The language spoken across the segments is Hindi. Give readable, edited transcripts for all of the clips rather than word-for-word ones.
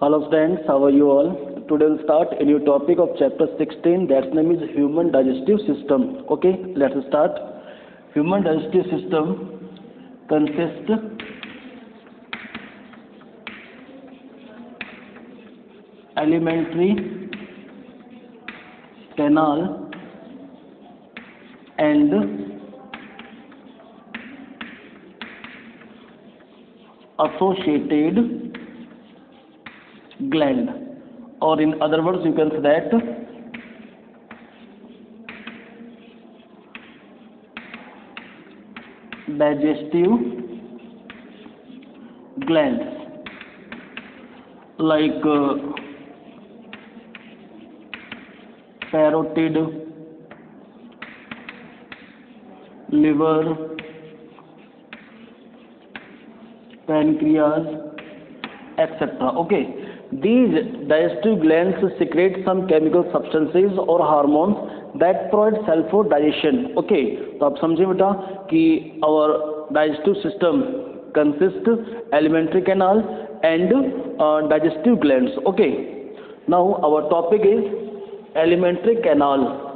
Hello friends, how are you all? Today we'll start a new topic of chapter 16, that's name is human digestive system. Okay, let's start. Human digestive system consists alimentary canal and associated gland, or in other words you can say that digestive glands like parotid, liver, pancreas, etc. Okay, these digestive glands secrete some chemical substances or hormones that provide cell for digestion. Okay, तो आप समझे बेटा कि our digestive system consists alimentary canal and digestive glands. Okay, now our topic is alimentary canal.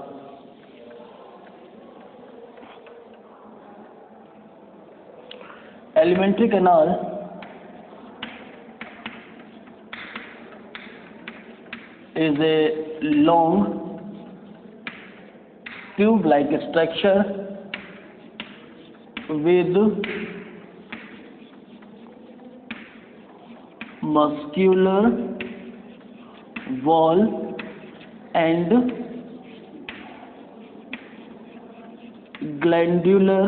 Alimentary canal is a long tube-like structure with muscular wall and glandular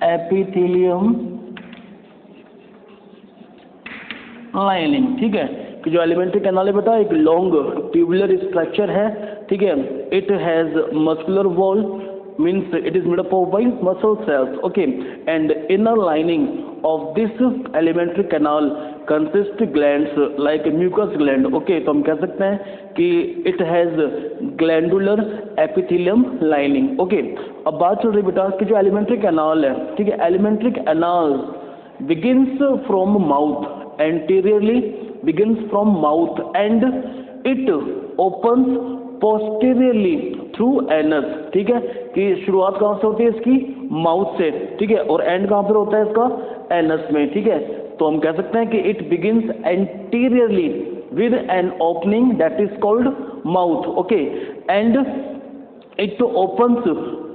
epithelium lining. ठीक है, कि जो एलिमेंट्री कैनाल है बेटा एक लॉन्ग ट्यूबुलर स्ट्रक्चर है. ठीक है, it has muscular wall means it is made up of by muscle cells. Okay, and inner lining of this alimentary canal consists glands like mucous gland. Okay, तो हम कह सकते हैं कि it has glandular epithelium lining. Okay, अब बात चल रही बेटा कि जो alimentary canal है, ठीक है, alimentary canal begins from mouth, anteriorly begins from mouth and it opens posteriorly through anus. ठीक है, कि शुरुआत कहाँ से होती है इसकी, माउथ से. ठीक है, और एंड कहाँ पर होता है इसका, एनस में. ठीक है, तो हम कह सकते हैं कि it begins anteriorly with an opening that is called mouth. Okay, and it opens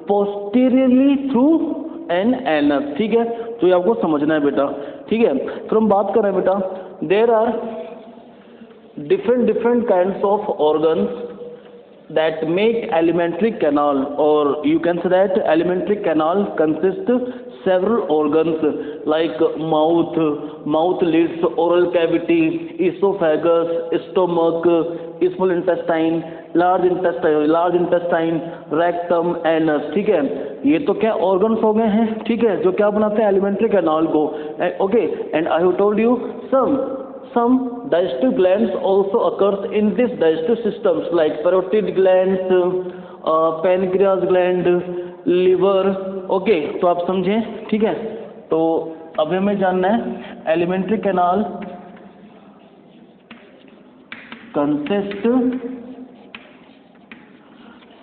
posteriorly through an anus. ठीक है, तो ये आपको समझना है बेटा. ठीक है, फिर हम बात कर रहे हैं बेटा, there are different kinds of organs that make alimentary canal, or you can say that alimentary canal consists several organs like mouth leads oral cavity, esophagus, stomach, small intestine, large intestine, rectum, anus. ठीक है, ये तो क्या organs हो गए हैं. ठीक है, जो क्या बनाते हैं alimentary canal को. Okay, and I have told you some digestive glands also occurs in this digestive systems like parotid glands, pancreas gland, liver. Okay, तो आप समझें. ठीक है, तो अब हमें जानना है elementary canal consist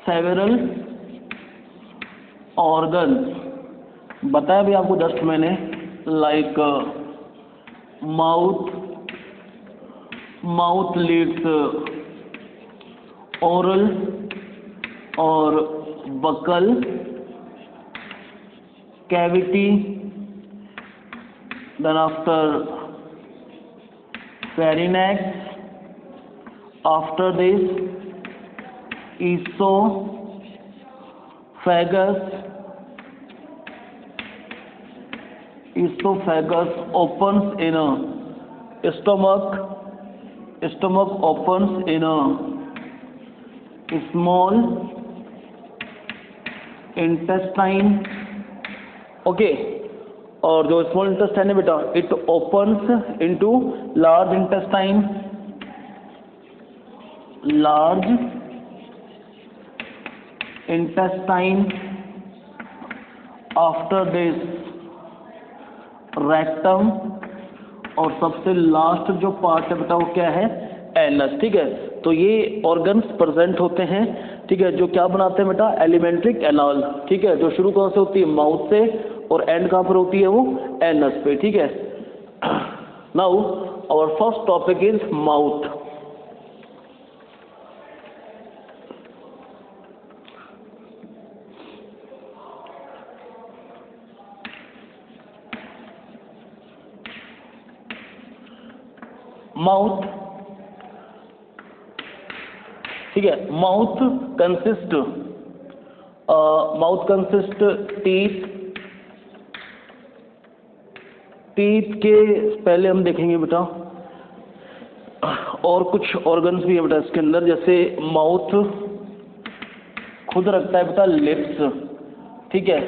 several organs. बताया भी आपको जस्ट मैंने, लाइक माउथ लीड्स ओरल और buccal cavity, then after pharynx, after this esophagus opens in a stomach opens in a small intestine. Okay, और जो स्मॉल इंटेस्टाइन है बेटा it opens into large intestine. After this rectum, और सबसे लास्ट जो पार्ट है बेटा वो क्या है, एनस। ठीक है, तो ये ऑर्गन्स प्रेजेंट होते हैं, ठीक है, जो क्या बनाते हैं बेटा, एलिमेंट्री कैनाल। ठीक है, जो शुरू कहाँ से होती है, माउथ से, और एंड कहाँ पर होती है वो, एनस पे। ठीक है, now our first topic is mouth. Mouth, ठीक है, माउथ कंसिस्ट टीथ के पहले हम देखेंगे बेटा, और कुछ ऑर्गन्स भी है बेटा इसके अंदर, जैसे माउथ खुद रखता है बेटा लिप्स। ठीक है,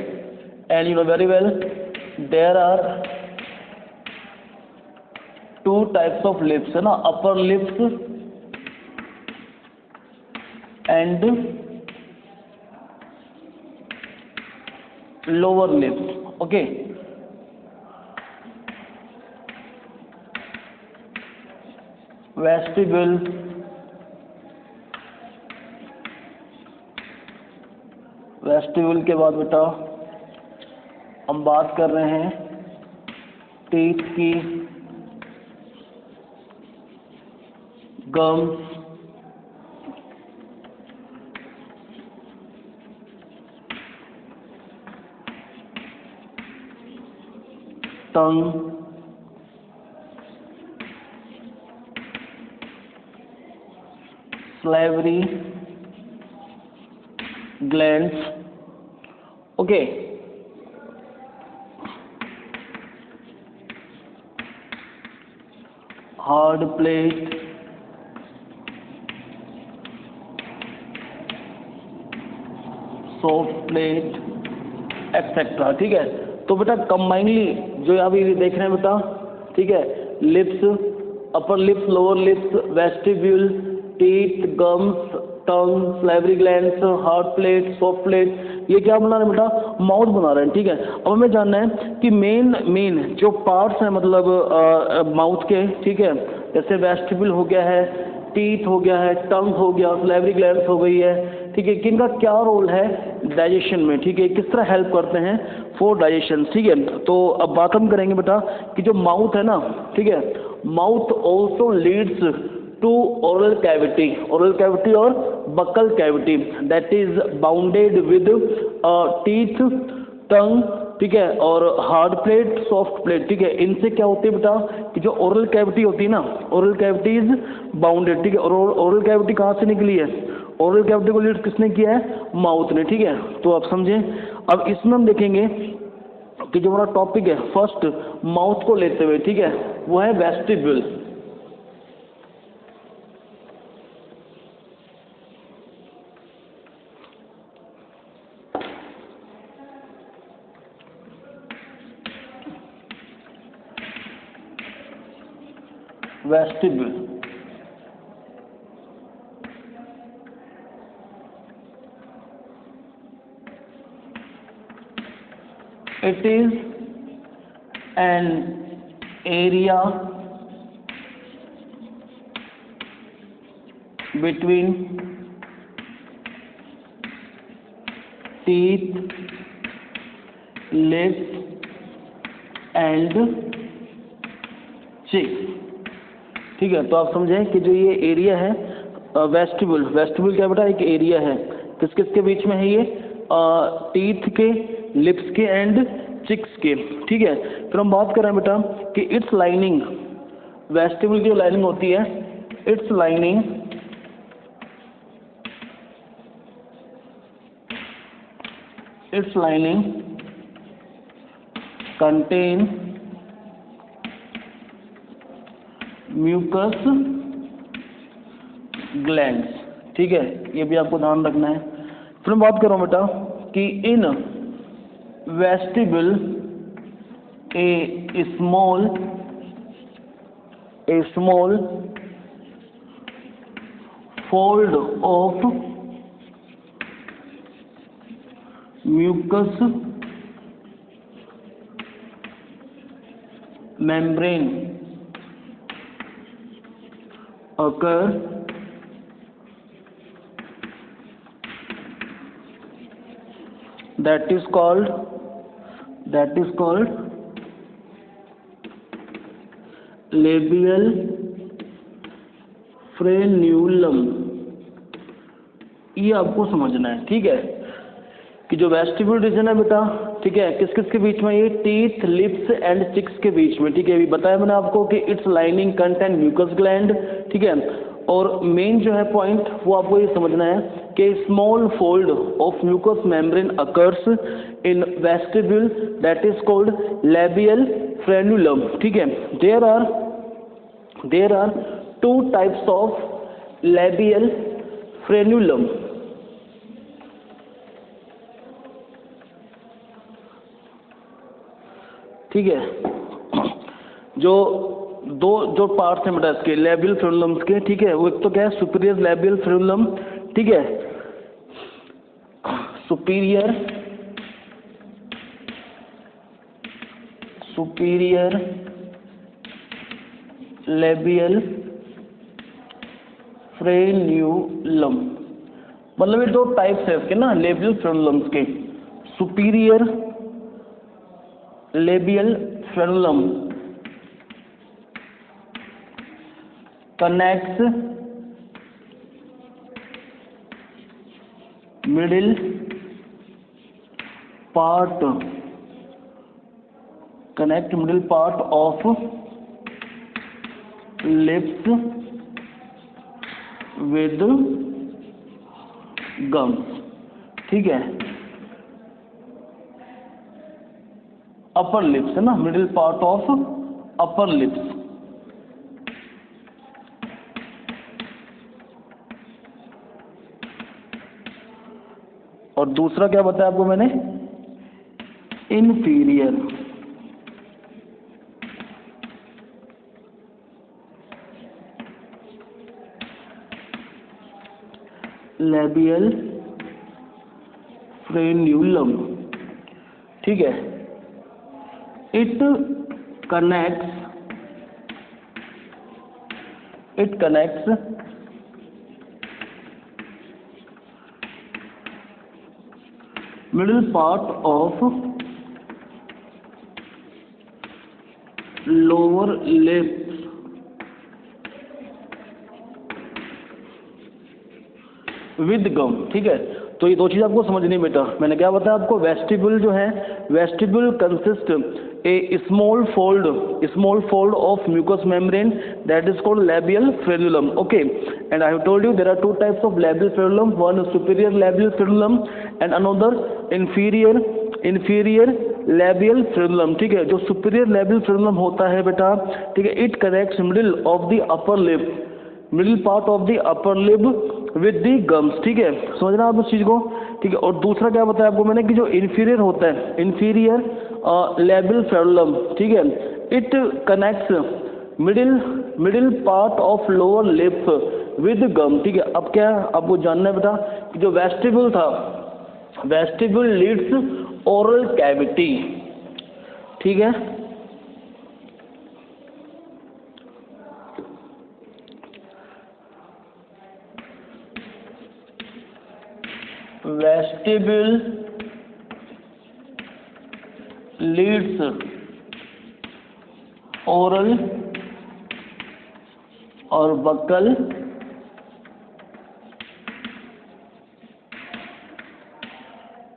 and you know very well there are two types of lips, है ना, upper lips and lower lips. Okay, vestibule, vestibule के बाद बेटा हम बात कर रहे हैं टीथ की, गम्स, टंग, salivary glands. Okay, hard plate, soft plate etcetera. ठीक है, तो बेटा कंबाइनली जो अभी देख रहे हैं बेटा, ठीक है, lips, upper lips, lower lips, vestibule, teeth, gums, tongue, salivary glands, hard palate, soft palate, ये क्या बना रहे हैं बेटा, माउथ बना रहे हैं। ठीक है, अब हमें जानना है कि मेन जो पार्ट्स हैं मतलब माउथ के, ठीक है, जैसे वेस्टिब्यूल हो गया है, टीथ हो गया है, टंग हो गया, सलाइवरी ग्लैंड्स हो गई है, ठीक है, किनका क्या रोल है डाइजेशन में, ठीक है, किस तरह हेल्प करते हैं फॉर डाइजेशन। ठीक है, तो अब बात हम करेंगे बेटा कि जो माउथ है ना, ठीक है, mouth also leads to oral cavity और buccal cavity that is bounded with teeth, tongue, ठीक है, और हार्ड प्लेट, सॉफ्ट प्लेट। ठीक है, इनसे क्या होती है बेटा कि जो ओरल कैविटी होती है ना, ओरल कैविटी इज बाउंडेड। ठीक है, और ओरल कैविटी कहाँ से निकली है, ओरल कैविटी को लीड किसने किया है, माउथ ने। ठीक है, तो आप समझें। अब इसमें हम देखेंगे कि जो हमारा टॉपिक है फर्स्ट माउथ को लेते हुए, ठीक है, वो है vestibule. Vestibule, it is an area between teeth, lips and cheeks। ठीक है, तो आप समझें कि जो ये एरिया है वेस्टिब्यूल, वेस्टिब्यूल क्या बेटा, एक एरिया है, किस किस के बीच में है ये, टीथ के, लिप्स के एंड चिक्स के। ठीक है, फिर हम बात कर रहे हैं बेटा कि इट्स लाइनिंग, वेस्टिब्यूल की जो लाइनिंग होती है, its lining contain mucus glands. ठीक है, ये भी आपको ध्यान रखना है। फिर मैं बात कर रहा हूँ बेटा कि in vestibule a small fold of mucus membrane occur that is called labial frenulum। ये आपको समझना है, ठीक है, कि जो वेस्टिब्यूल रीजन है बेटा, ठीक है, किस किस के बीच में, ये टीथ, लिप्स एंड चिक्स के बीच में, ठीक है। अभी बताया मैंने आपको कि its lining content mucus gland, ठीक है। और मेन जो है पॉइंट वो आपको ये समझना है कि small fold of mucous membrane occurs in vestibule that is called labial frenulum, ठीक है। There are two types of labial frenulum. ठीक है, जो पार्ट्स हैं बेटा इसके लेबियल फ्रेनुलम्स के, ठीक है, वो एक तो क्या है सुपीरियर लेबियल फ्रेनुलम, ठीक है, सुपीरियर लेबियल फ्रेन्यूलम, मतलब ये दो टाइप्स है इसके ना लेबियल फ्रेनुलम्स के। Superior labial frenulum connects middle part of lips with gums, ठीक है। अपर लिप्स है ना, middle part of upper lips, और दूसरा क्या बताया आपको मैंने, इंफीरियर लेबियल फ्रेन्यूलम, ठीक है। It connects middle part of lower lips with gum, ठीक है। तो ये दो चीज़ आपको समझनी है बेटा। मैंने क्या बताया आपको, वेस्टिब्यूल जो है, vestibule consist a small fold of mucous membrane that is called labial frenulum, okay. And I have told you there are two types of labial frenulum, one superior labial frenulum and another inferior labial frenulum, ठीक है। जो सुपीरियर लेबियल फ्रेनुलम होता है बेटा, ठीक है, it connects middle of the upper lip, middle part of the upper lip with the gums, ठीक है, समझना आप उस चीज़ को, ठीक है। और दूसरा क्या बताया आपको मैंने कि जो इंफीरियर होता है, इंफीरियर लेबियल फ्रेनुलम, ठीक है, it connects middle part of lower lip with gum, ठीक है। अब क्या आपको जानना है बेटा कि जो वेस्टिब्यूल था, वेस्टिब्यूल लीड्स ओरल कैविटी, ठीक है। वेस्टिब्यूल लीड्स ओरल और buccal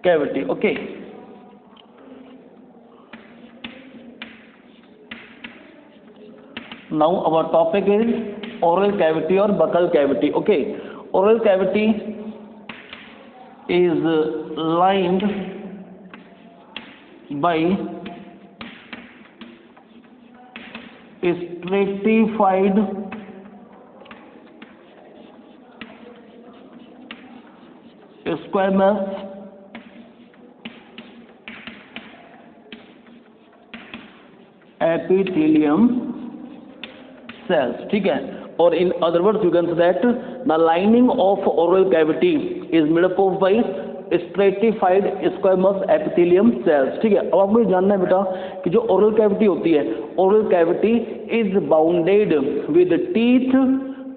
cavity, okay. Now our topic is oral cavity और buccal cavity, okay. Oral cavity is lined by stratified squamous epithelium cells, ठीक है। और in other words you can say that the lining of oral cavity is made up of by stratified squamous epithelium cells. ठीक है, अब आपको ये जानना है बेटा कि जो ओरल कैविटी होती है, oral cavity is bounded with teeth,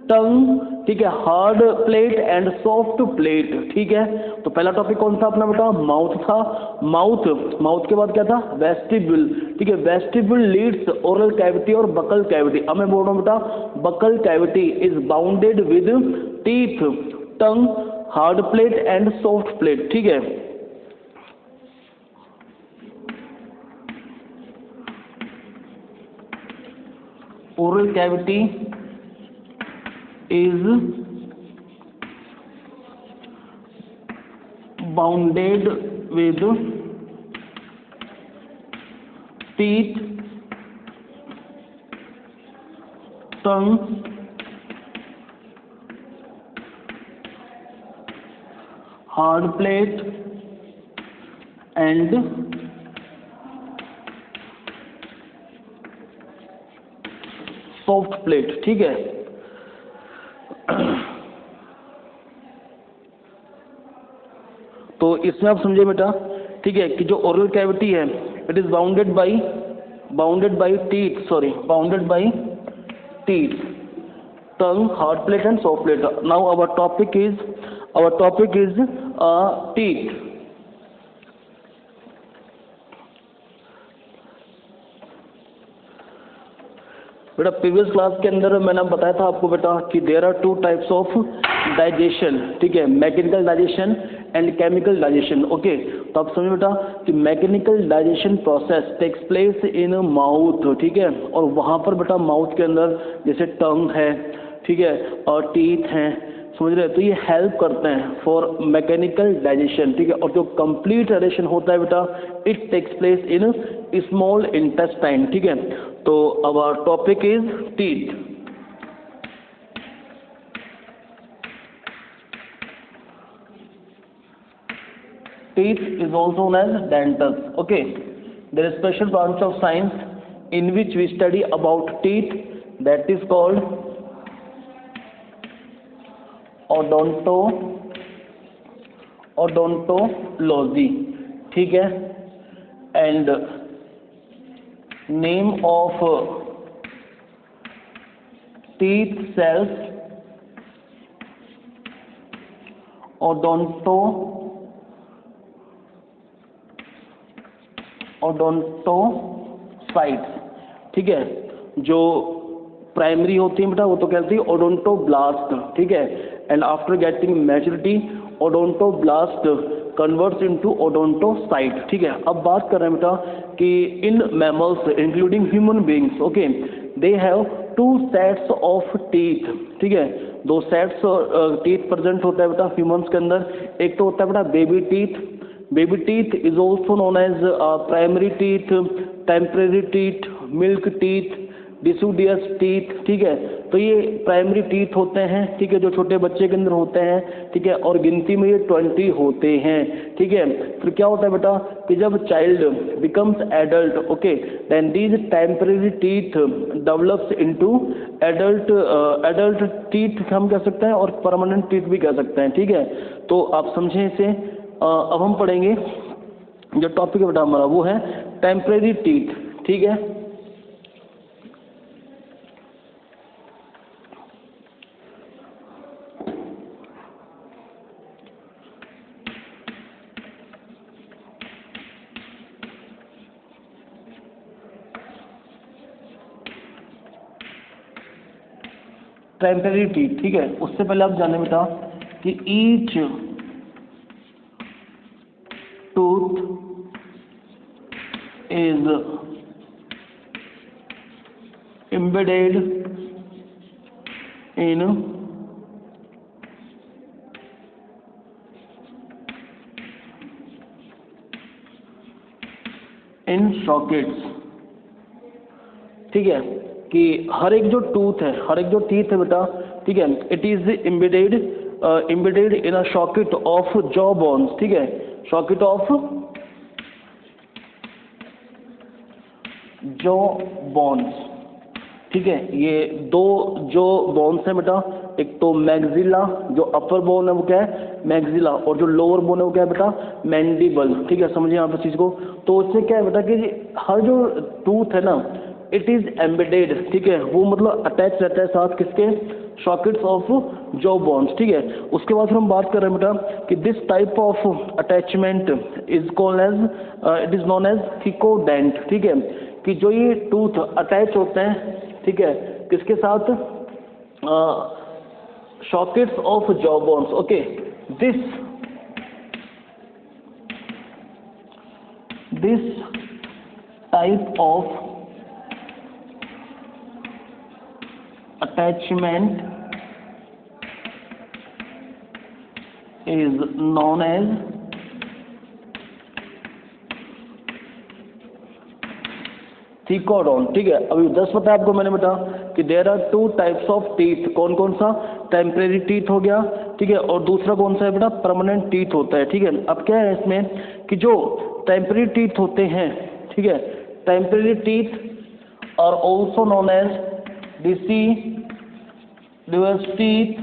tongue, ठीक है, hard palate and soft palate. ठीक है, तो पहला टॉपिक कौन था अपना बेटा, माउथ था। माउथ के बाद क्या था, वेस्टिब्यूल। ठीक है, वेस्टिब्यूल लीड्स ओरल कैविटी और बकल कैविटी। अब मैं बोल रहा हूँ बेटा, buccal cavity is bounded with teeth, tongue, hard palate and soft palate. ठीक है, oral cavity is bounded with teeth, tongue, hard plate and soft plate। ठीक है, तो इसमें आप समझे बेटा, ठीक है, कि जो ओरल कैविटी है it is bounded by teeth, tongue, hard palate and soft palate. Now our topic is teeth. बेटा प्रीवियस क्लास के अंदर मैंने बताया था आपको बेटा कि there are 2 types of digestion. ठीक है, mechanical digestion and chemical digestion. Okay, तो आप समझो बेटा कि mechanical digestion process takes place in mouth. ठीक है, और वहाँ पर बेटा माउथ के अंदर जैसे टंग है, ठीक है, और टीथ हैं, समझ रहे हैं, तो ये हेल्प करते हैं फॉर मैकेनिकल डाइजेशन। ठीक है, और जो कंप्लीट डाइजेशन होता है बेटा it takes place in small intestine. ठीक है, तो our topic is teeth. Teeth is also known as dentals. Okay, there is special branch of science in which we study about teeth, that is called odontology. ठीक है, and name of teeth cells ओडोंटोसाइट्स। ठीक है, जो प्राइमरी होती है बेटा वो तो कहती है ओडोंटोब्लास्ट। ठीक है, and after getting maturity odontoblast converts into odontocyte. ठीक है, अब बात कर रहे हैं बेटा कि in mammals including human beings, okay, they have 2 sets of teeth. ठीक है, 2 सेट्स टीथ प्रेजेंट होता है बेटा ह्यूमंस के अंदर। एक तो होता है बेटा baby teeth. Baby teeth is also known as primary teeth, temporary teeth, milk teeth, deciduous teeth। ठीक है, तो ये प्राइमरी टीथ होते हैं। ठीक है, जो छोटे बच्चे के अंदर होते हैं। ठीक है, और गिनती में ये 20 होते हैं। ठीक है, फिर क्या होता है बेटा कि जब child becomes adult, okay, then these temporary teeth develops into adult teeth हम कह सकते हैं और परमानेंट टीथ भी कह सकते हैं। ठीक है, तो आप समझें इसे। अब हम पढ़ेंगे जो टॉपिक है बेटा हमारा वो है टेम्परेरी टीथ। ठीक है, टेम्परेरी टीथ। ठीक है, उससे पहले आप जाने बेटा कि each tooth is embedded in sockets। ठीक है, कि हर एक जो टूथ है, हर एक जो टीथ है बेटा, ठीक है, it is embedded in a socket of jaw bones। ठीक है, सॉकेट ऑफ जॉ बोन्स। ठीक है, ये 2 जो बोन्स हैं बेटा एक तो मैग्जिला, जो अपर बोन है वो क्या है मैग्जिला, और जो लोअर बोन है वो क्या है बेटा मैंडिबल। ठीक है, समझिए यहाँ पर चीज़ को। तो उससे क्या है बेटा कि हर जो टूथ है ना इट इज़ एम्बेडेड, ठीक है, वो मतलब अटैच रहता है साथ किसके सॉकेट्स ऑफ जॉ बोन्स। ठीक है, उसके बाद फिर हम बात कर रहे हैं बेटा कि this type of attachment is called as it is known as thecodont. ठीक है, कि जो ये टूथ अटैच होते हैं, ठीक है, किसके साथ sockets of jaw bones. Okay, this type of attachment is known as थिकोडोन। ठीक है, अभी 10 पता है आपको मैंने बता कि there are 2 types of teeth. कौन कौन सा? टेम्परेरी टीथ हो गया, ठीक है, और दूसरा कौन सा है बेटा परमानेंट टीथ होता है। ठीक है, अब क्या है इसमें कि जो टेम्परेरी टीथ होते हैं, ठीक है, temporary teeth are also known as deciduous teeth,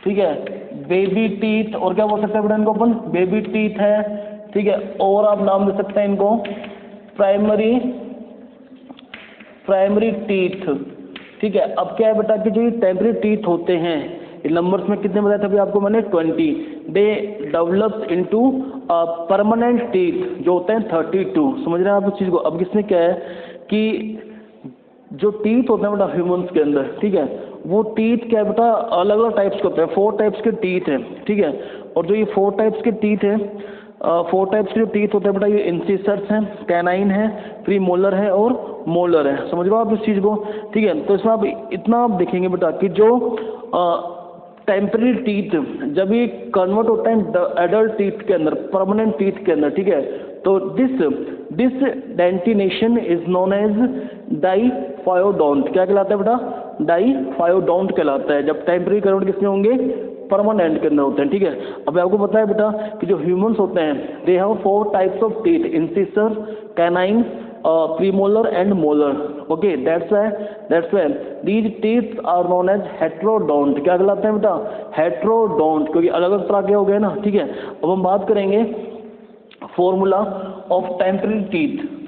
ठीक है, बेबी टीथ, और क्या बोल सकते हैं बेटा इनको अपन बेबी टीथ है। ठीक है, और आप नाम दे सकते हैं इनको प्राइमरी टीथ। ठीक है, अब क्या है बेटा कि जो ये टेम्परेरी टीथ होते हैं, नंबर्स में कितने बताया था अभी आपको मैंने 20, they develop into permanent teeth जो होते हैं 32। समझ रहे हैं आप इस चीज़ को। अब किसने क्या है कि जो टीथ होते हैं बेटा ह्यूमंस के अंदर, ठीक है, वो टीथ क्या है बेटा अलग अलग टाइप्स के होते हैं। 4 टाइप्स के टीथ हैं, ठीक है, और जो ये 4 टाइप्स के टीथ हैं 4 टाइप्स के जो टीथ होते हैं बेटा ये इंसिसर्स हैं, कैनाइन है, प्री मोलर है और मोलर है। समझ लो आप इस चीज़ को। ठीक है, तो इसमें आप इतना आप देखेंगे बेटा कि जो टेम्परेरी टीथ जब ये कन्वर्ट होता है एडल्ट टीथ के अंदर, परमानेंट टीथ के अंदर, ठीक है, तो दिस डेंटिनेशन इज नोन एज डाईफायोडोंट। क्या कहलाता है बेटा? डाईफायोडोंट कहलाता है जब टेम्परेरी कन्वर्ट किसमें होंगे परमानेंट के अंदर होते हैं। ठीक है, अब आपको पता है बेटा कि जो ह्यूमंस होते हैं they have 4 types of teeth, incisor, canine, premolar and molar. Okay, that's why these teeth are known as heterodont. क्या कहलाते हैं बेटा? हेट्रोडोंट, क्योंकि अलग अलग तरह के हो गए ना। ठीक है, अब हम बात करेंगे formula of temporary teeth.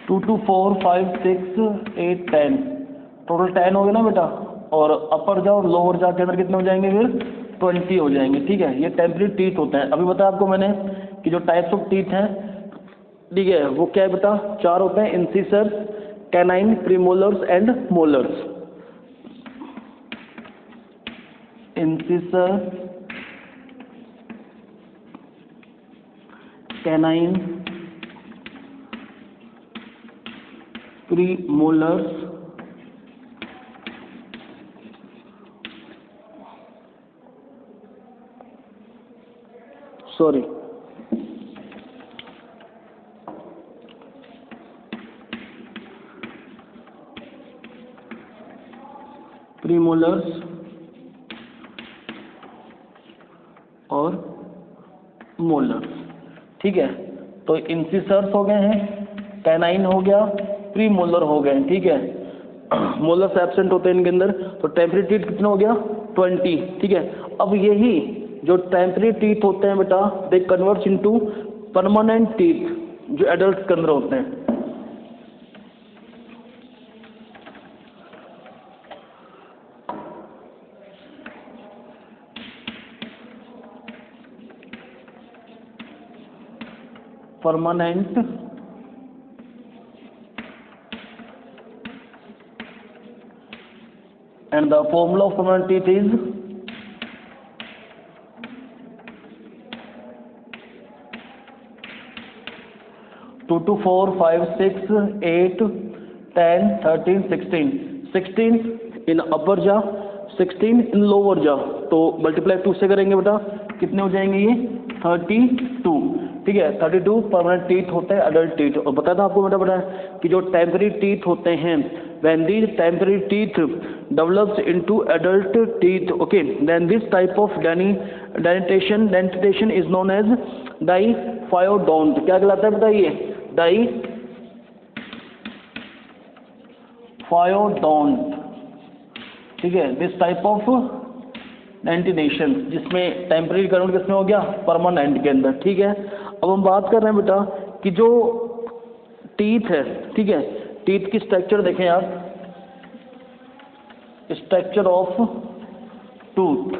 Two 2 4 5 6 8 10 total 10 हो गए ना बेटा, और अपर जा और लोअर जा के अंदर कितने हो जाएंगे फिर 20 हो जाएंगे। ठीक है, ये टेम्परेरी टीथ होते हैं। अभी बताया आपको मैंने कि जो टाइप्स ऑफ टीथ हैं, ठीक है, वो क्या है बेटा 4 होते हैं, incisors, canine, premolars and molars. Incisor, canine, premolars, sorry premolars और मोलर्स। ठीक है, तो इंसिसर्स हो गए हैं, कैनाइन हो गया, प्री मोलर हो गए। ठीक है, मोलर्स एब्सेंट होते हैं इनके अंदर, तो टेम्परेरी टीथ कितना हो गया 20। ठीक है, अब यही जो टेम्परेरी टीथ होते हैं बेटा दे कन्वर्ट्स इनटू परमानेंट टीथ जो एडल्ट के अंदर होते हैं। Permanent and the formula of permanent teeth is 2 2 4 5 6 8 10 13 16 16 in upper jaw, 16 in lower jaw, तो मल्टीप्लाई 2 से करेंगे बेटा कितने हो जाएंगे ये 32। ठीक है, 32 परमानेंट टीथ होते हैं एडल्ट टीथ। और बताया था आपको बेटा कि जो टेम्परेरी टीथ होते हैं when these temporary teeth develops into adult teeth, okay, then this type of dentition is known as diphyodont. क्या कहलाता है बताइए? डाइफायोडोंट, ठीक है। दिस टाइप ऑफ डेंटिनेशन जिसमें टेम्परेरी कन्वर्ट किसमें हो गया? परमानेंट के अंदर, ठीक है। अब हम बात कर रहे हैं बेटा कि जो टीथ है, ठीक है, टीथ की स्ट्रक्चर देखें आप, structure of tooth,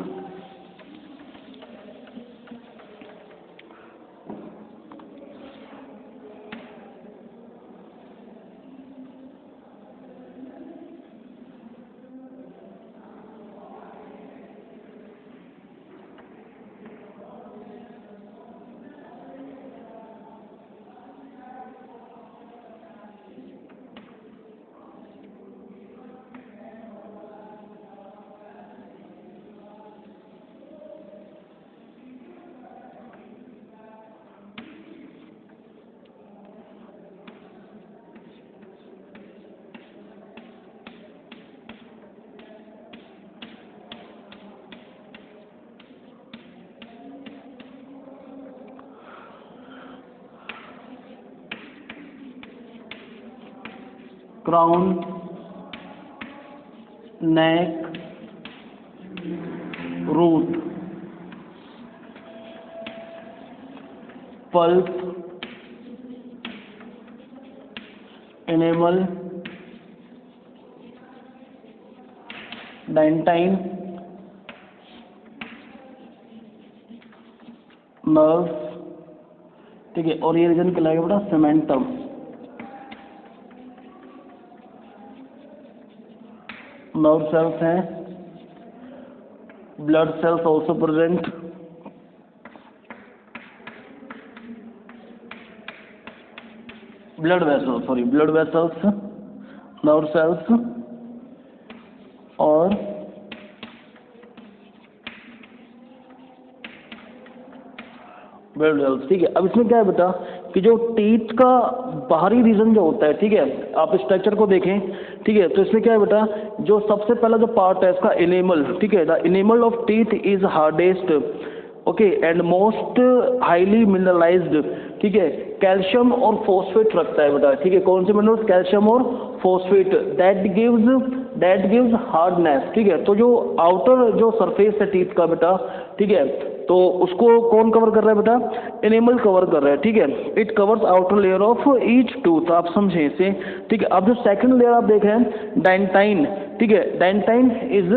crown, neck, root, pulp, enamel, dentine, nerve, ठीक है। और ये रीजन कहलाएगा बेटा सेमेंटम। नर्व सेल्स हैं, blood cells also present, blood vessels, nerve cells और ब्लड वेसल्स, ठीक है। अब इसमें क्या है बेटा कि जो टीथ का बाहरी रीजन जो होता है, ठीक है, आप स्ट्रक्चर को देखें, ठीक है, तो इसमें क्या है बेटा, जो सबसे पहला जो पार्ट है इसका इनेमल, ठीक है, the enamel of teeth is hardest, okay, and most highly mineralized, ठीक है, कैल्शियम और फॉस्फेट रखता है बेटा, ठीक है। कौन से मिनरल्स? कैल्शियम और फॉस्फेट, दैट गिव्स हार्डनेस, ठीक है। तो जो आउटर जो सरफेस है टीथ का बेटा, ठीक है, तो उसको कौन कवर कर रहा है बेटा? एनिमल कवर कर रहा है, ठीक है। It covers outer layer of each tooth, आप समझें इसे, ठीक है। अब जो सेकंड लेयर आप देख रहे हैं डेंटाइन, ठीक है, dentine is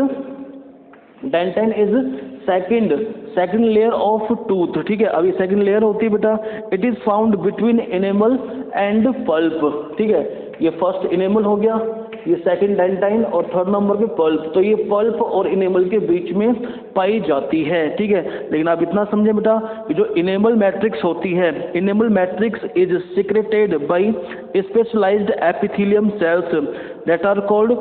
second layer of tooth, ठीक है। अभी सेकंड लेयर होती है बेटा, it is found between animal and pulp, ठीक है। ये फर्स्ट इनेमल हो गया, ये सेकंड डेंटाइन और थर्ड नंबर पे पल्प, तो ये पल्प और इनेमल के बीच में पाई जाती है, ठीक है। लेकिन आप इतना समझे बेटा कि जो इनेमल मैट्रिक्स होती है, enamel matrix is secreted by specialized epithelium cells that are called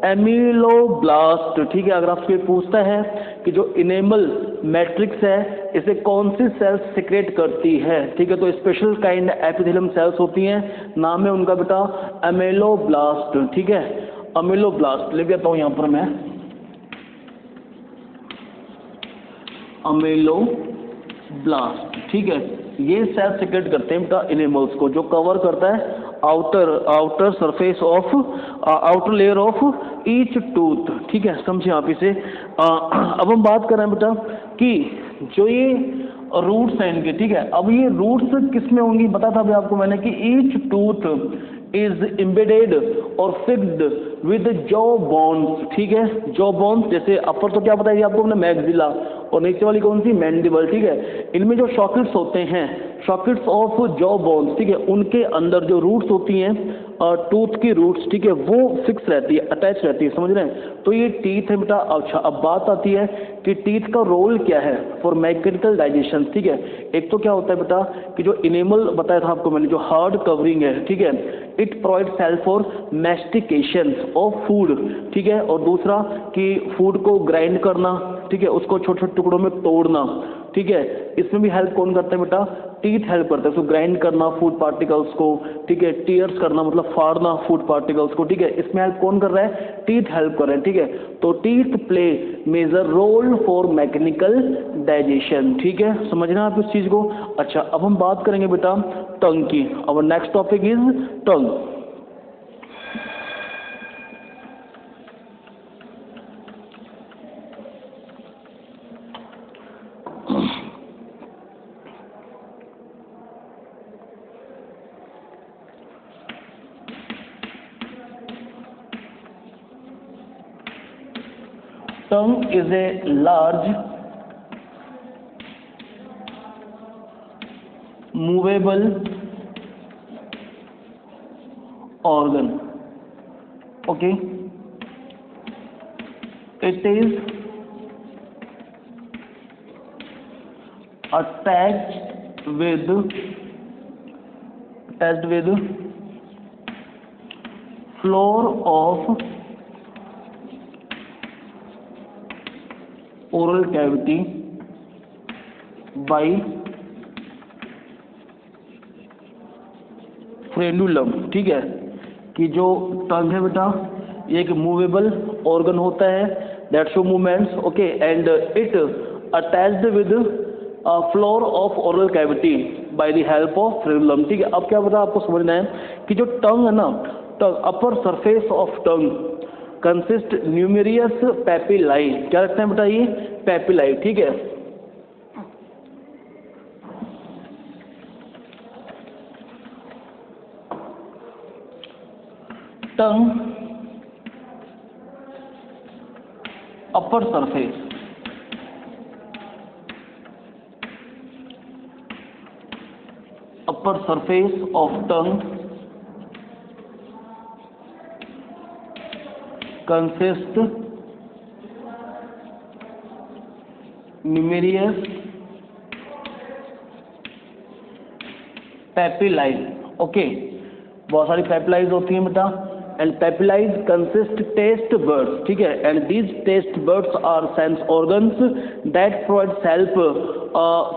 ameloblast, ठीक है। अगर आपसे पूछता है कि जो इनेमल मैट्रिक्स है इसे कौन सी सेल्स सिक्रेट करती है, ठीक है, तो स्पेशल काइंड एपिथेलियम सेल्स होती हैं, नाम है उनका बेटा एमिलोब्लास्ट, ठीक है। एमिलोब्लास्ट लिख देता हूं यहां पर मैं, एमिलोब्लास्ट, ठीक है। ये सेल सिक्रेट करते हैं बेटा इनेमल्स को, जो कवर करता है outer surface of outer layer of each tooth, ठीक है, समझिए आप इसे। अब हम बात कर रहे हैं बेटा कि जो ये रूट्स हैं इनके, ठीक है। अब ये रूट्स किस में होंगी? बताया था अभी आपको मैंने कि ईच टूथ इज एम्बेडेड और फिक्स्ड विद जॉ बोन्स, ठीक है। जॉ बोन्स, जैसे अपर तो क्या बताइए आपको हमने मैक्सिला, और नीचे वाली कौन सी? मैंडिबल, ठीक है। इनमें जो सॉकेट्स होते हैं, सॉकेट्स ऑफ जॉ बोन्स, ठीक है, उनके अंदर जो रूट्स होती हैं टूथ की रूट्स, ठीक है, वो फिक्स रहती है, अटैच रहती है, समझ रहे हैं। तो ये टीथ है बेटा। अच्छा, अब बात आती है कि टीथ का रोल क्या है फॉर मैकेनिकल डाइजेशन, ठीक है। एक तो क्या होता है बेटा कि जो इनेमल बताया था आपको मैंने, जो हार्ड कवरिंग है, ठीक है, it provides help for mastication of food, ठीक है। और दूसरा कि फूड को ग्राइंड करना, ठीक है, उसको छोटे छोटे टुकड़ों में तोड़ना, ठीक है, इसमें भी हेल्प कौन करता है बेटा? टीथ हेल्प करता है उसको ग्राइंड करना फूड पार्टिकल्स को, ठीक है, टीयर्स करना मतलब फाड़ना फूड पार्टिकल्स को, ठीक है, इसमें हेल्प कौन कर रहा है, टीथ हेल्प कर रहे हैं, ठीक है। तो teeth play major role for mechanical digestion, ठीक है, समझना आप इस चीज को। अच्छा, अब हम बात करेंगे बेटा टंग की। Our next topic is tongue. Tongue is a large movable organ. Okay, it is attached with floor of oral cavity by फ्रेंडुलम, ठीक है, कि जो टंग है बेटा ये एक मूवेबल ऑर्गन होता है that show movements, okay, and it attached with floor of oral cavity by the help of frenulum, ठीक है। अब क्या बता आपको समझना है कि जो टंग है ना, tongue upper surface of tongue consist numerous papillae, क्या रखते हैं बेटा ये पेपिलाई, ठीक है। Tongue upper surface of tongue consist numerous papillae, okay, बहुत सारी पेपिलाइज होती हैं बेटा, and papillae consist taste buds, ठीक है, and these taste buds are sense organs that provides help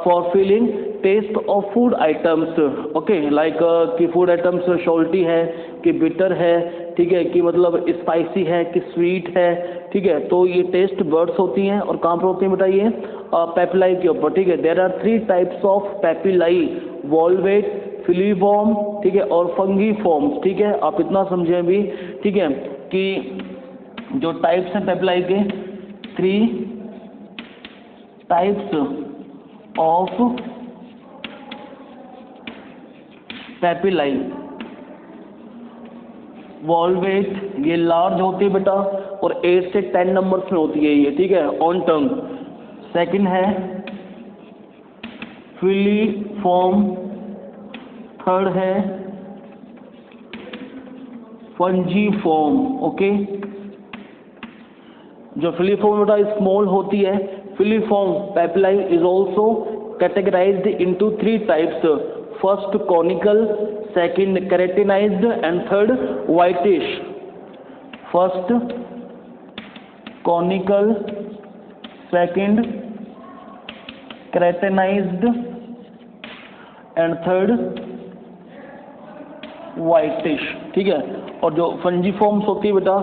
for feeling taste of food items, okay, like कि फूड आइटम्स सॉल्टी है कि बिटर है, ठीक है, कि मतलब स्पाइसी है कि स्वीट है, ठीक है, तो ये टेस्ट बर्ड्स होती हैं और कहाँ पर होती हैं बेटा ये पेपिलाई के ऊपर, ठीक है। There are 3 types of papillae, vallate, filiform, ठीक है, और फंगी फॉर्म्स, ठीक है, आप इतना समझें अभी, ठीक है, कि जो टाइप्स हैं पेपिलाई के 3 टाइप्स ऑफ पेपिलाई, वॉल्वेट ये लार्ज होती है बेटा और 8 से 10 नंबर्स में होती है ये, ठीक है, ऑन टंग। सेकंड है फिलीफॉर्म, थर्ड है फंजीफॉर्म, ओके। जो फिलीफॉर्म बेटा स्मॉल होती है, filiform papillae is also categorized into 3 types, first conical, second keratinized and third whitish. First conical, second keratinized and third whitish, ठीक है। और जो फंजीफॉर्म्स होती है बेटा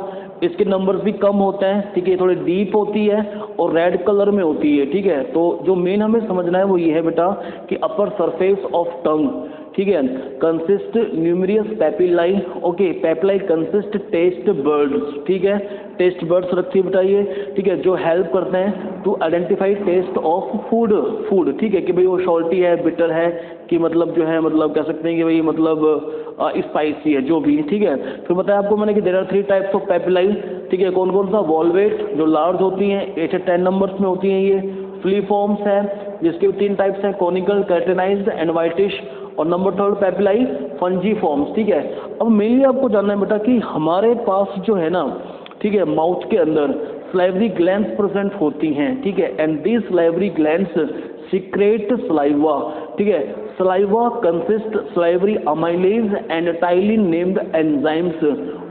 इसके नंबर्स भी कम होते हैं, ठीक है, थोड़ी डीप होती है और रेड कलर में होती है, ठीक है। तो जो मेन हमें समझना है वो ये है बेटा कि अपर सरफेस ऑफ टंग, ठीक है, consist numerous papillae, okay, papillae consist taste buds, ठीक है, टेस्ट बर्ड्स रखती है बेटा ये, ठीक है, जो हेल्प करते हैं to identify taste of food, ठीक है, कि भाई वो सॉल्टी है, बिटर है, कि मतलब जो है मतलब कह सकते हैं कि भाई मतलब स्पाइसी है, जो भी, ठीक है। फिर बताया आपको मैंने कि देयर आर 3 टाइप्स ऑफ पेपिलाई, ठीक है, कौन कौन सा, वॉल्वेट जो लार्ज होती हैं 8 से 10 नंबर्स में होती हैं ये, फिलीफॉर्म्स है जिसके 3 टाइप्स हैं, कॉनिकल, कैरेटिनाइज्ड एंड व्हाइटिश, और नंबर 3 पेपिलाई फंजीफॉर्म्स, ठीक है। अब मेनली आपको जानना है बेटा कि हमारे पास जो है ना, ठीक है, माउथ के अंदर सलाइवरी ग्लैंड्स प्रेजेंट होती हैं, ठीक है, and these salivary glands secret saliva, ठीक है, saliva consist salivary amylase and ptyalin named enzymes,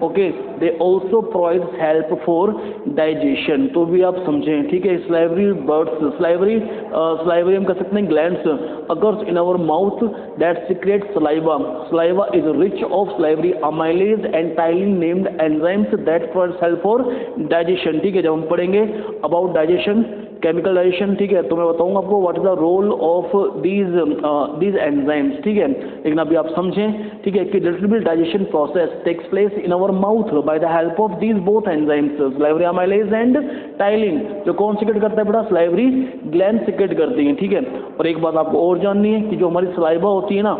okay, they also provide help for digestion, तो भी आप समझें, ठीक है। स्लाइवरी बर्ड्स, स्लाइवरी हम कह सकते हैं glands occurs in our mouth that secrete saliva, saliva is rich of salivary amylase and ptyalin named enzymes that provides help for digestion, ठीक है। जब हम पढ़ेंगे अबाउट डाइजेशन, केमिकल डाइजेशन, ठीक है, तो मैं बताऊंगा आपको what is the role of these enzymes, ठीक है। लेकिन अभी आप समझें, ठीक है, कि distribute digestion process takes place in our mouth by the help of these both enzymes salivary amylase and ptyalin, जो कौन सिक्रेट करता है बेटा, स्लाइवरी ग्लैंड सिक्रेट करती है, ठीक है। और एक बात आपको और जाननी है कि जो हमारी सलाइवा होती है ना,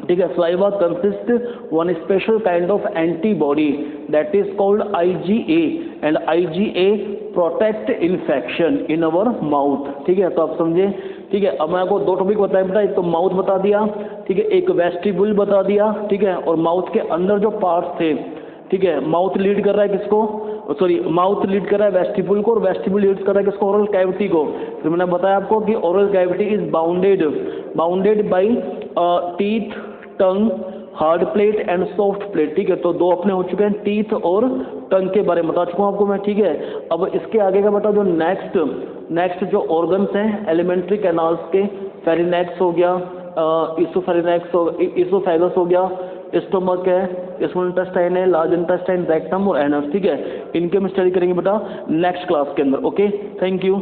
ठीक है, saliva consist one special kind of antibody that is called IgA and IgA protect infection in our mouth, ठीक है। तो आप समझे, ठीक है। अब मैं आपको दो टॉपिक बताया बेटा, एक तो माउथ बता दिया, ठीक है, एक वेस्टिबुल बता दिया, ठीक है, और माउथ के अंदर जो पार्ट्स थे, ठीक है, माउथ लीड कर रहा है किसको, सॉरी माउथ लीड कर रहा है वेस्टिबुल को, और वेस्टिबुल लीड कर रहा है किसको, ओरल कैविटी को। फिर मैंने बताया आपको कि oral cavity is bounded by teeth, tongue, hard palate and soft palate, ठीक है। तो दो अपने हो चुके हैं, टीथ और टंग के बारे में बता चुका हूँ आपको मैं, ठीक है। अब इसके आगे का बता, जो नेक्स्ट जो ऑर्गन्स हैं एलिमेंट्री कैनाल्स के, फेरिनेक्स हो गया, इसोफेगस हो गया, स्टोमक है, स्मॉल इंटेस्टाइन है, लार्ज इंटेस्टाइन, रेक्टम और एनस, ठीक है। इनके हम स्टडी करेंगे बेटा नेक्स्ट क्लास के अंदर, ओके। Thank you.